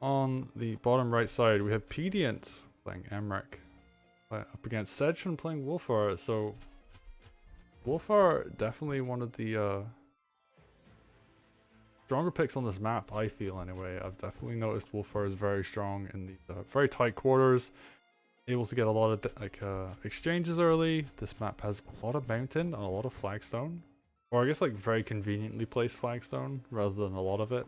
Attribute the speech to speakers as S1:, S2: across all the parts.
S1: on the bottom right side, we have Pedient playing Emeric. Up against Sedgehun playing Wulfar. So Wulfar definitely one of the stronger picks on this map, I feel anyway. I've definitely noticed Wulfar is very strong in the very tight quarters, able to get a lot of exchanges early. This map has a lot of mountain and a lot of flagstone, or I guess like very conveniently placed flagstone rather than a lot of it.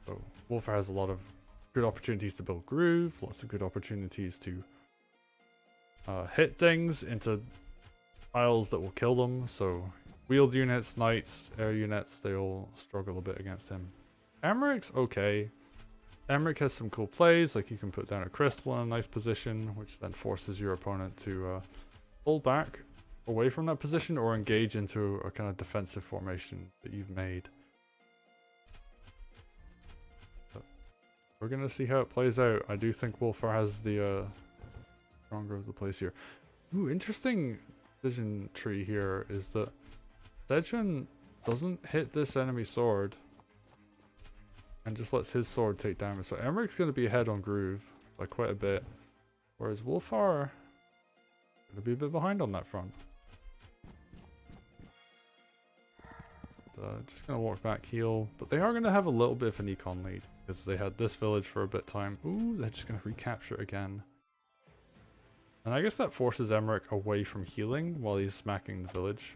S1: So Wulfar has a lot of good opportunities to build groove, lots of good opportunities to hit things into tiles that will kill them. So wheeled units, knights, air units, they all struggle a bit against him. Emeric's okay. Emeric has some cool plays, like you can put down a crystal in a nice position, which then forces your opponent to pull back away from that position or engage into a kind of defensive formation that you've made. But we're going to see how it plays out. I do think Wulfar has the stronger of the plays here. Ooh, interesting decision tree here is that Sedgehun doesn't hit this enemy sword and just lets his sword take damage. So Emeric's going to be ahead on groove by quite a bit, whereas Wulfar going to be a bit behind on that front. Just going to walk back, heal, but they are going to have a little bit of an econ lead because they had this village for a bit of time. Ooh, they're just going to recapture it again. And I guess that forces Emeric away from healing while he's smacking the village.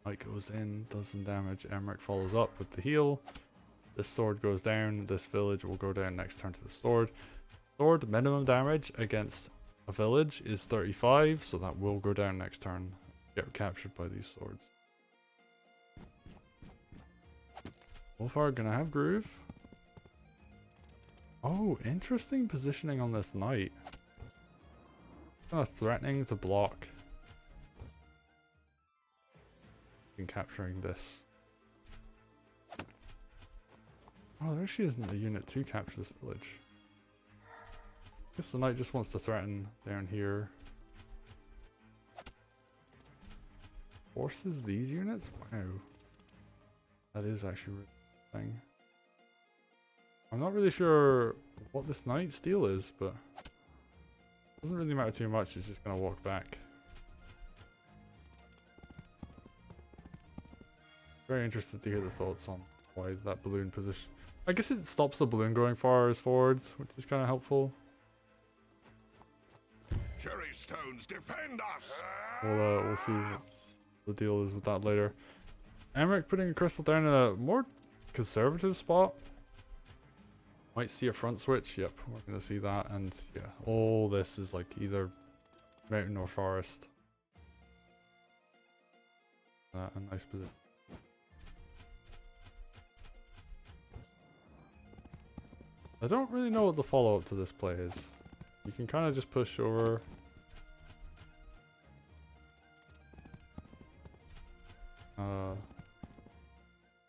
S1: Knight goes in, does some damage. Emeric follows up with the heal. This sword goes down. This village will go down next turn to the sword. Sword minimum damage against a village is 35, so that will go down next turn. Get captured by these swords. Wulfar gonna have groove. Oh, interesting positioning on this knight. Kind of threatening to block in capturing this. Oh, there actually isn't a unit to capture this village. I guess the knight just wants to threaten down here. Forces these units? Wow. That is actually really thing. I'm not really sure what this knight's steal is, but doesn't really matter too much. It's just gonna walk back. Very interested to hear the thoughts on why that balloon position. I guess it stops the balloon going far as forwards, which is kind of helpful.
S2: Cherry stones defend us.
S1: We'll see what the deal is with that later. Emeric putting a crystal down in a more conservative spot. Might see a front switch. Yep, we're gonna see that. And yeah, all this is like either mountain or forest. A nice position. I don't really know what the follow-up to this play is. You can kind of just push over.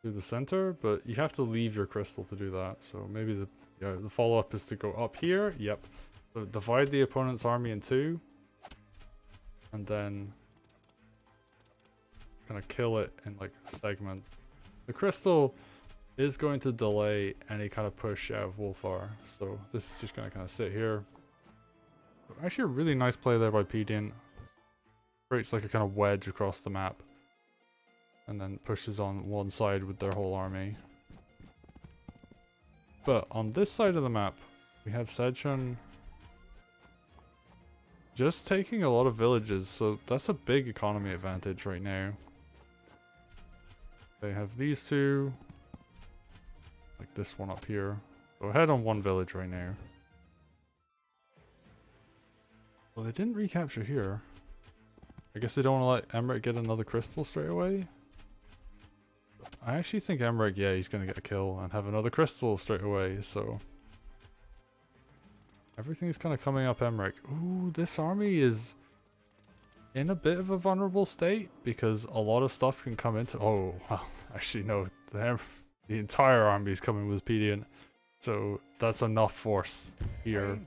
S1: Through the center, but you have to leave your crystal to do that. So maybe the follow-up is to go up here. Yep. So divide the opponent's army in two. And then kind of kill it in like segments. The crystal is going to delay any kind of push out of Wulfar. So this is just going to kind of sit here. Actually a really nice play there by Pedient. Creates like a kind of wedge across the map. And then pushes on one side with their whole army. But on this side of the map, we have Sedgehun just taking a lot of villages, so that's a big economy advantage right now. They have these two, like this one up here. Go ahead on one village right now. Well, they didn't recapture here. I guess they don't want to let Emeric get another crystal straight away. I actually think Emeric, yeah, he's going to get a kill and have another crystal straight away, so everything's kind of coming up Emeric. Ooh, this army is in a bit of a vulnerable state because a lot of stuff can come into... Oh, well, actually no, the entire army is coming with Pedient, so that's enough force here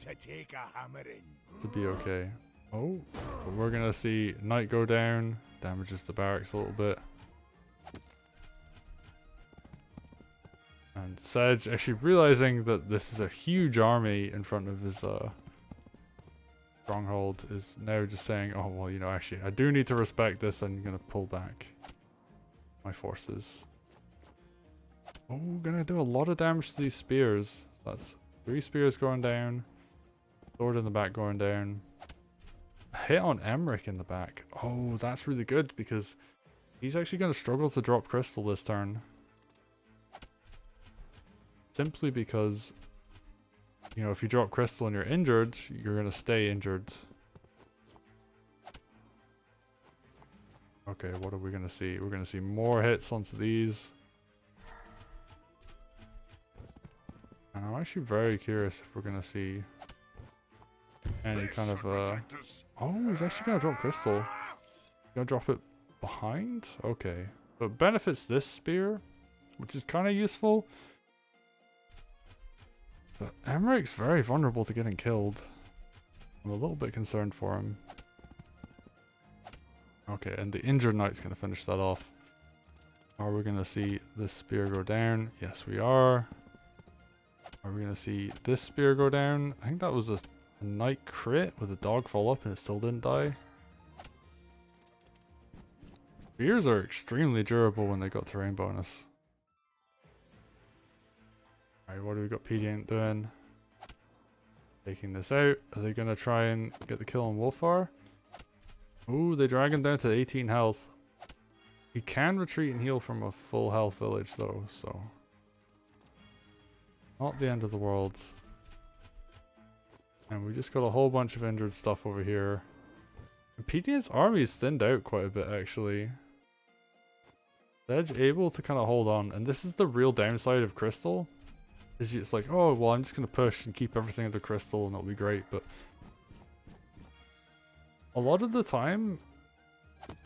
S1: to be okay. Oh, but we're going to see Knight go down, damages the barracks a little bit. And Sedge actually realizing that this is a huge army in front of his stronghold is now just saying, oh well, you know, actually I do need to respect this and I'm gonna pull back my forces. Oh, gonna do a lot of damage to these spears. That's 3 spears going down, sword in the back going down, a hit on Emeric in the back. Oh, that's really good because he's actually gonna struggle to drop crystal this turn. Simply because, you know, if you drop crystal and you're injured, you're gonna stay injured. Okay, what are we gonna see? We're gonna see more hits onto these. And I'm actually very curious if we're gonna see any kind of oh, he's actually gonna drop crystal. Gonna drop it behind? Okay. But benefits this spear, which is kind of useful. But Emeric's very vulnerable to getting killed. I'm a little bit concerned for him. Okay, and the injured knight's gonna finish that off. Are we gonna see this spear go down? Yes, we are. Are we gonna see this spear go down? I think that was a knight crit with a dog fall up and it still didn't die. Spears are extremely durable when they got terrain bonus. Alright, what do we got Pedient doing? Taking this out. Are they gonna try and get the kill on Wulfar? Ooh, they drag him down to 18 health. He can retreat and heal from a full health village though, so not the end of the world. And we just got a whole bunch of injured stuff over here. And Pedient's army is thinned out quite a bit actually. Sedge able to kind of hold on, and this is the real downside of crystal. Is it's like, oh well, I'm just gonna push and keep everything under crystal and it'll be great, but a lot of the time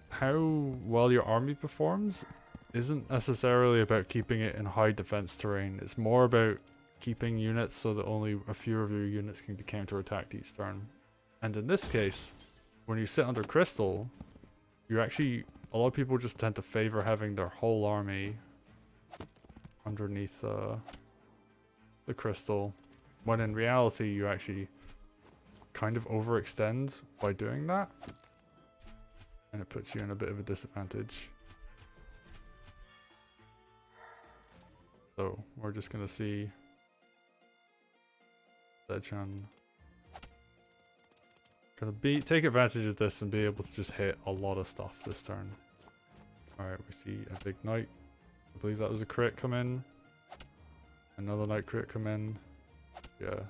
S1: how well your army performs isn't necessarily about keeping it in high defense terrain. It's more about keeping units so that only a few of your units can be counter-attacked each turn. And in this case, when you sit under crystal, you actually, a lot of people just tend to favor having their whole army underneath the crystal, when in reality you actually kind of overextend by doing that, and it puts you in a bit of a disadvantage. So we're just gonna see Sedgehun gonna take advantage of this and be able to just hit a lot of stuff this turn. Alright, we see a big knight. I believe that was a crit come in. Another knight crit come in. Yeah.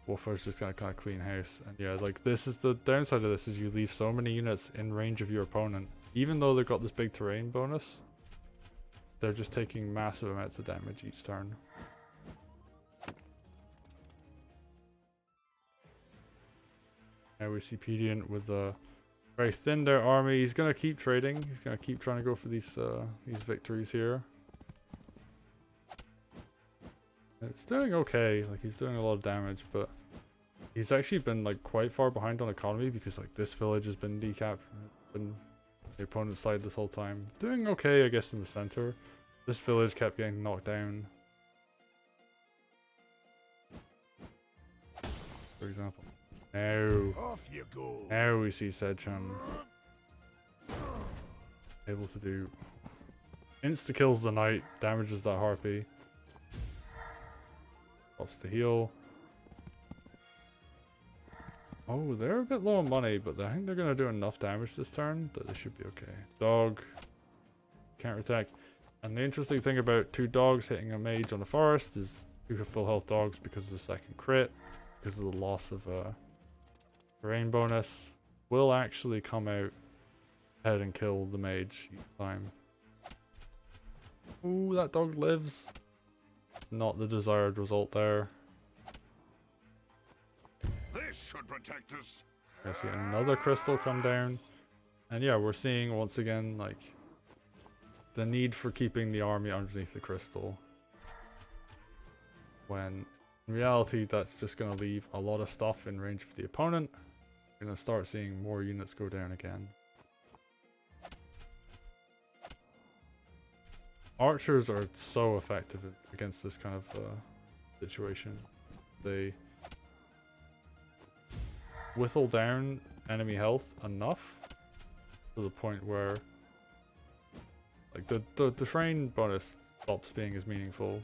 S1: Wulfar's just gonna kind of clean house. And yeah, like this is the downside of this, is you leave so many units in range of your opponent. Even though they've got this big terrain bonus, they're just taking massive amounts of damage each turn. Now we see Pedient with a very thinned out army. He's gonna keep trading. He's gonna keep trying to go for these victories here. It's doing okay. Like, he's doing a lot of damage, but he's actually been like quite far behind on economy because like this village has been decapped, been the opponent's side this whole time. Doing okay, I guess, in the center. This village kept getting knocked down. For example. Now we see Sedgehun able to do insta kills the knight, damages that harpy, drops the heal. Oh, they're a bit low on money, but I think they're gonna do enough damage this turn that they should be okay. Dog, counter attack, and the interesting thing about 2 dogs hitting a mage on the forest is 2 full health dogs because of the second crit, because of the loss of terrain bonus, will actually come out ahead and kill the mage each time. Ooh, that dog lives. Not the desired result there.
S2: This should protect us.
S1: I see another crystal come down. And yeah, we're seeing once again like the need for keeping the army underneath the crystal, when in reality that's just going to leave a lot of stuff in range of the opponent. We're going to start seeing more units go down again. Archers are so effective against this kind of situation. They whittle down enemy health enough to the point where like the terrain bonus stops being as meaningful.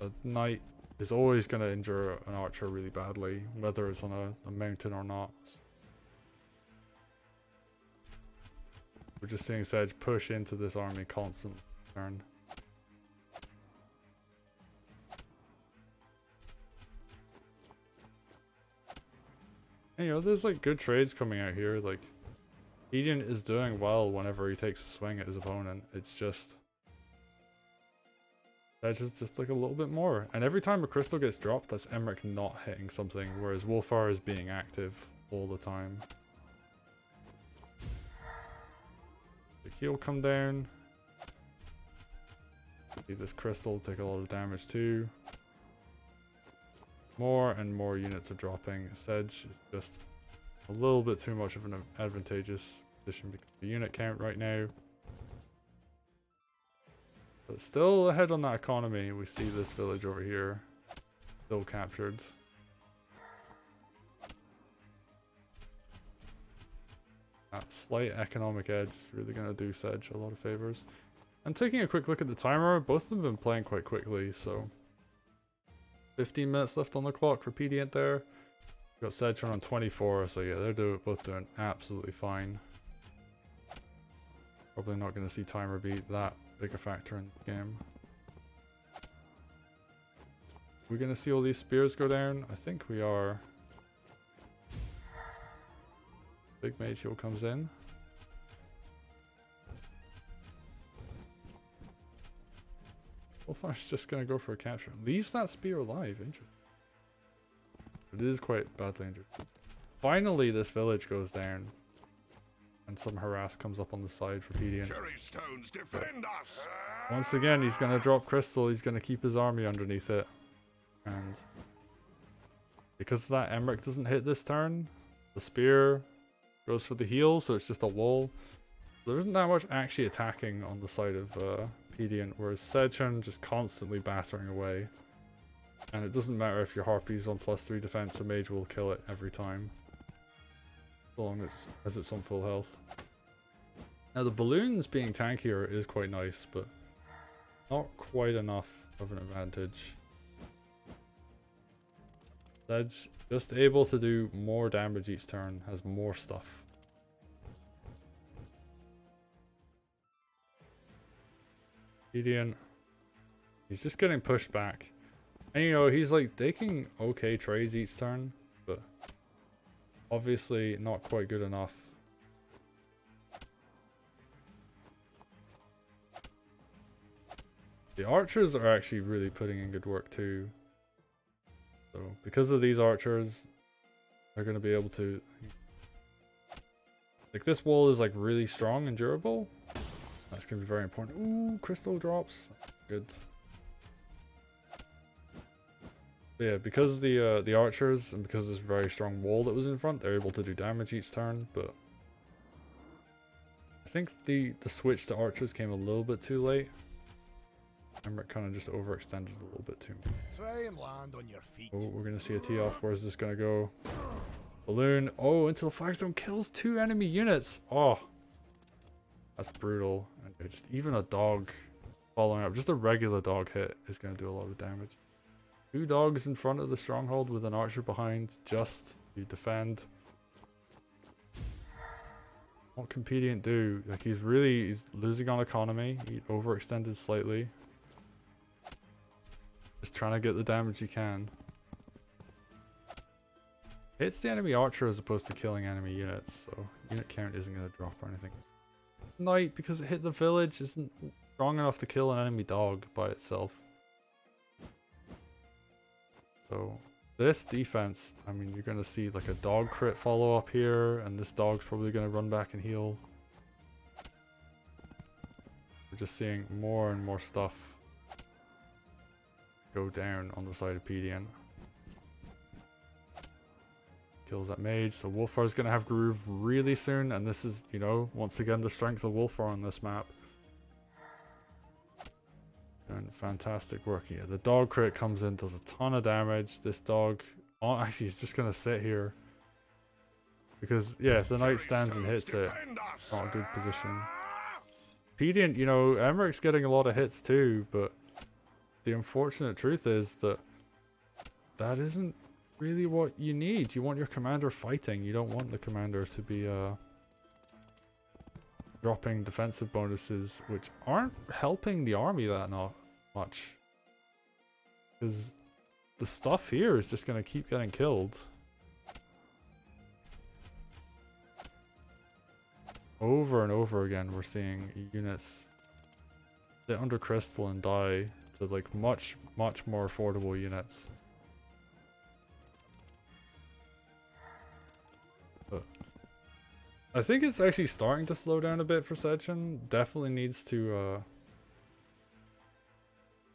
S1: A knight is always going to injure an archer really badly, whether it's on a mountain or not. We're just seeing Sedge push into this army constantly. Turn. And, you know, there's like good trades coming out here. Like, Pedient is doing well whenever he takes a swing at his opponent. It's just Sedge is just like a little bit more. And every time a crystal gets dropped, that's Emeric not hitting something, whereas Wulfar is being active all the time. The key will come down. See this crystal take a lot of damage too. More and more units are dropping. Sedge is just a little bit too much of an advantageous position because of the unit count right now. But still ahead on that economy. We see this village over here still captured. That slight economic edge is really going to do Sedge a lot of favors. And taking a quick look at the timer, both of them have been playing quite quickly, so 15 minutes left on the clock for Pedient there. We've got Sedge on 24, so yeah, they're both doing absolutely fine. Probably not going to see timer beat that big a factor in the game. We're going to see all these spears go down? I think we are. Big mage heal comes in. Wulfar's just going to go for a capture. Leaves that spear alive. Interesting. It is quite badly injured. Finally, this village goes down. And some harass comes up on the side for Pedient.
S2: Cherry stones defend us.
S1: Once again, he's going to drop crystal. He's going to keep his army underneath it. And because of that, Emeric doesn't hit this turn. The spear goes for the heal, so it's just a wall. There isn't that much actually attacking on the side of Pedient, whereas Sedgehun just constantly battering away. And it doesn't matter if your Harpy's on +3 defense, a mage will kill it every time. As long as it's on full health. Now the balloons being tankier is quite nice, but not quite enough of an advantage. Sedge just able to do more damage each turn, has more stuff. Pedient, he's just getting pushed back. And you know, he's like taking okay trades each turn, but obviously not quite good enough. The archers are actually really putting in good work too. So because of these archers, they're going to be able to... Like this wall is like really strong and durable. That's going to be very important. Ooh, crystal drops. Good. But yeah, because the archers and because of this very strong wall that was in front, they're able to do damage each turn. But I think the switch to archers came a little bit too late. Emeric kind of just overextended a little bit too much.
S3: Try and land on your feet.
S1: Oh, we're going to see a tee off. Where's this going to go? Balloon. Oh, into the flagstone. Kills 2 enemy units. Oh, that's brutal. And just even a dog following up. Just a regular dog hit is going to do a lot of damage. 2 dogs in front of the stronghold with an archer behind just to defend. What can Pedient do? Like he's losing on economy. He overextended slightly. Just trying to get the damage he can. Hits the enemy archer as opposed to killing enemy units, so unit count isn't going to drop or anything. Knight, because it hit the village, isn't strong enough to kill an enemy dog by itself. So this defense, I mean, you're going to see like a dog crit follow up here, and this dog's probably going to run back and heal. We're just seeing more and more stuff go down on the side of Pedient. Kills that mage, so Wulfar's going to have Groove really soon, and this is, you know, once again the strength of Wulfar on this map. fantastic work here. The dog crit comes in, does a ton of damage. This dog, oh, actually, he's just gonna sit here because yeah, if the knight stands and hits it, it's not a good position. Pedient, you know, Emeric's getting a lot of hits too, but the unfortunate truth is that that isn't really what you need. You want your commander fighting. You don't want the commander to be dropping defensive bonuses, which aren't helping the army that not much. Because the stuff here is just going to keep getting killed. Over and over again, we're seeing units sit under crystal and die to like much more affordable units. But I think it's actually starting to slow down a bit for Sedgehun. Definitely needs to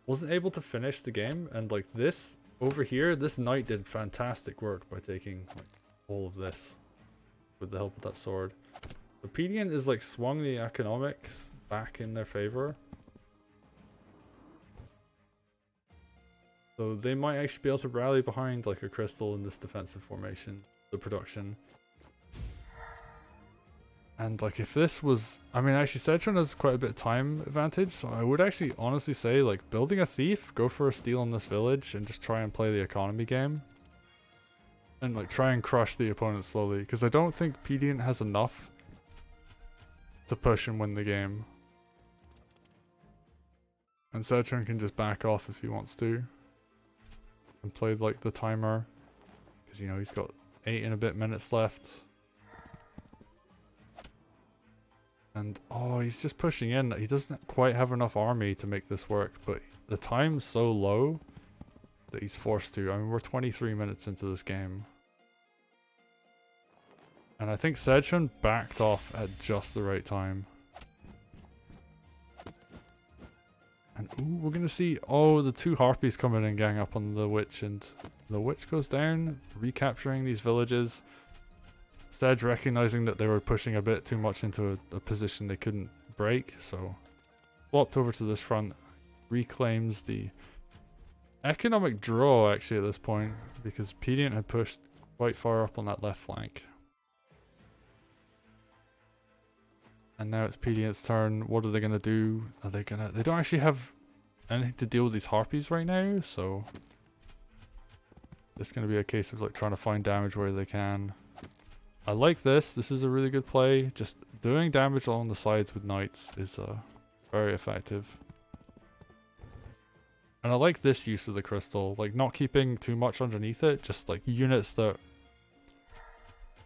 S1: wasn't able to finish the game, and like this over here, this knight did fantastic work by taking like all of this with the help of that sword. The Pedient is like swung the economics back in their favor. So they might actually be able to rally behind like a crystal in this defensive formation, the production. And like if this was, I mean actually Sedgehun has quite a bit of time advantage, so I would actually honestly say like building a thief, go for a steal in this village and just try and play the economy game. And like try and crush the opponent slowly, because I don't think Pedient has enough to push and win the game. And Sedgehun can just back off if he wants to. And play like the timer. Because you know he's got 8 and a bit minutes left. And oh, he's just pushing in. He doesn't quite have enough army to make this work, but the time's so low that he's forced to. I mean, we're 23 minutes into this game. And I think Sedgehun backed off at just the right time. And ooh, we're gonna see, oh, the 2 harpies coming and gang up on the witch, and the witch goes down, recapturing these villages. Sedge recognizing that they were pushing a bit too much into a position they couldn't break, so swapped over to this front, reclaims the economic draw actually at this point, because Pedient had pushed quite far up on that left flank. And now it's Pedient's turn. What are they gonna do? Are they gonna, they don't actually have anything to deal with these harpies right now, so it's gonna be a case of like trying to find damage where they can. I like this. This is a really good play. Just doing damage along the sides with knights is very effective. And I like this use of the crystal. Like not keeping too much underneath it. Just like units that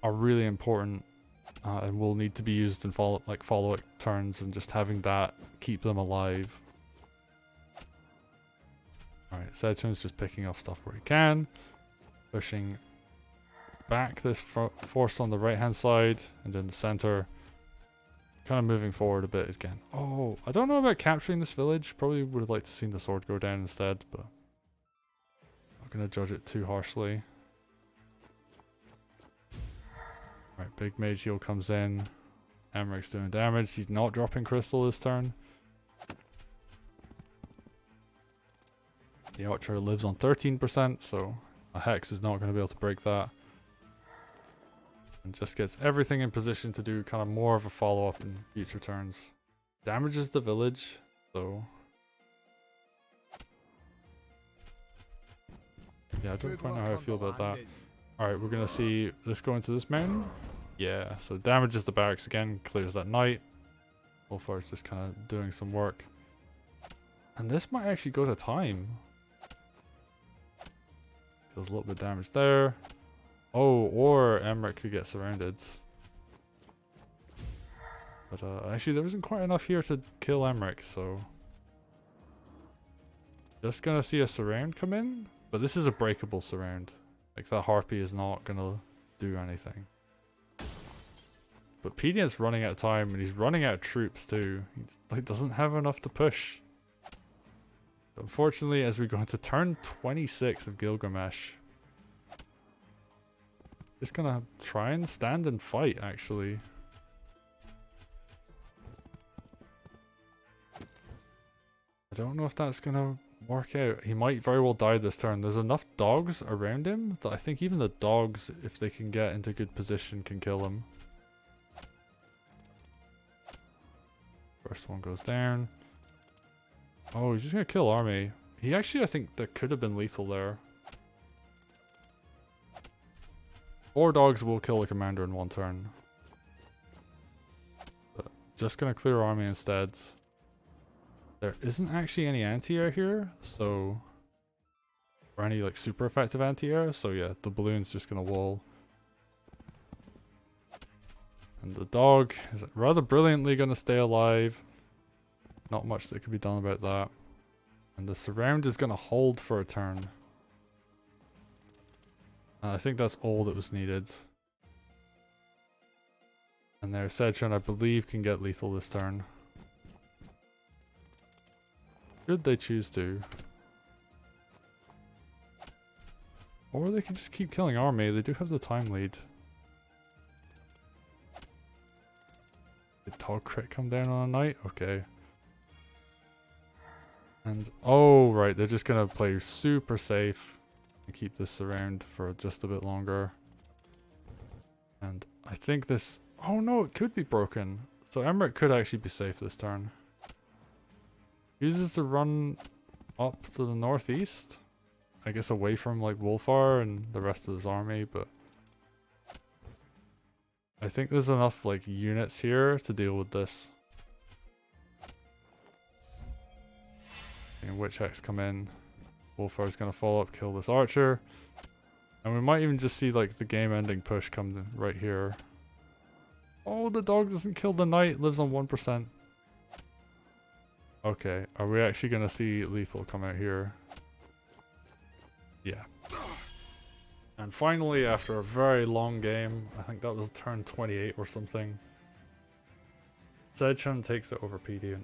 S1: are really important and will need to be used in follow-up turns, and just having that keep them alive. Alright, Sedgehun's just picking off stuff where he can. Pushing back this force on the right hand side and in the center, kind of moving forward a bit again. Oh, I don't know about capturing this village. Probably would have liked to seen the sword go down instead, but I'm not gonna judge it too harshly. Right, big mage heal comes in. Emeric's doing damage. He's not dropping crystal this turn. The archer lives on 13%, so a hex is not going to be able to break that. And just gets everything in position to do kind of more of a follow-up in future turns. Damages the village, so yeah, I don't quite know how I feel about that. Alright, we're gonna see this go into this mountain. Yeah, so damages the barracks again, clears that knight. Wulfar is just kind of doing some work. And this might actually go to time. Deals a little bit of damage there. Oh, or Emeric could get surrounded. But actually there isn't quite enough here to kill Emeric, so just gonna see a surround come in. But this is a breakable surround. Like that harpy is not gonna do anything. But Pedient's running out of time, and he's running out of troops too. He like doesn't have enough to push. Unfortunately, as we go into turn 26 of Gilgamesh, just gonna try and stand and fight actually. I don't know if that's gonna work out. He might very well die this turn. There's enough dogs around him that I think even the dogs, if they can get into good position, can kill him. First one goes down. Oh, he's just gonna kill army. He actually, I think that could have been lethal there. 4 dogs will kill the commander in 1 turn. But just gonna clear army instead. There isn't actually any anti-air here, so... Or any like super effective anti-air, so yeah, the balloon's just gonna wall. And the dog is rather brilliantly gonna stay alive. Not much that can be done about that. And the surround is gonna hold for a turn. And I think that's all that was needed. And their Sedgehun, I believe, can get lethal this turn. Should they choose to. Or they can just keep killing army. They do have the time lead. Did dog crit come down on a knight? Okay. And oh right, they're just gonna play super safe and keep this around for just a bit longer. And I think this, oh no, it could be broken. So Emeric could actually be safe this turn. Uses to run up to the northeast, I guess away from like Wulfar and the rest of his army, but I think there's enough like units here to deal with this. And Witch Hex come in. Wulfar's gonna follow up, kill this archer. And we might even just see like the game ending push come right here. Oh, the dog doesn't kill the knight, lives on 1%. Okay, are we actually gonna see lethal come out here? Yeah. And finally, after a very long game, I think that was turn 28 or something, Sedgehun takes it over Pedient.